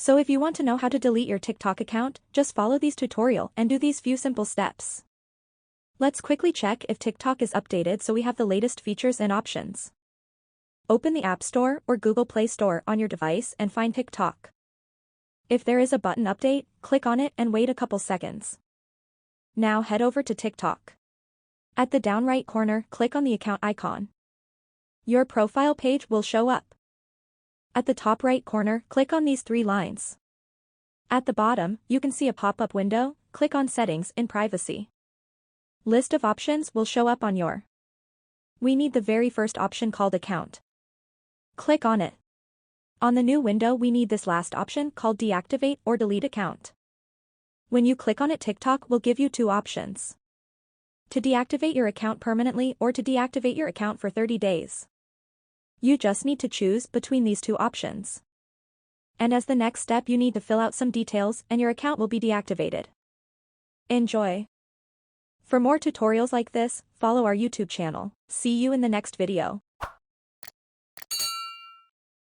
So if you want to know how to delete your TikTok account, just follow these tutorial and do these few simple steps. Let's quickly check if TikTok is updated so we have the latest features and options. Open the App Store or Google Play Store on your device and find TikTok. If there is a button update, click on it and wait a couple seconds. Now head over to TikTok. At the down right corner, click on the account icon. Your profile page will show up. At the top right corner, click on these three lines. At the bottom, you can see a pop-up window, click on Settings in Privacy. List of options will show up on your. We need the very first option called Account. Click on it. On the new window we need this last option called Deactivate or Delete Account. When you click on it, TikTok will give you two options. To deactivate your account permanently or to deactivate your account for 30 days. You just need to choose between these two options. And as the next step you need to fill out some details and your account will be deactivated. Enjoy! For more tutorials like this, follow our YouTube channel. See you in the next video.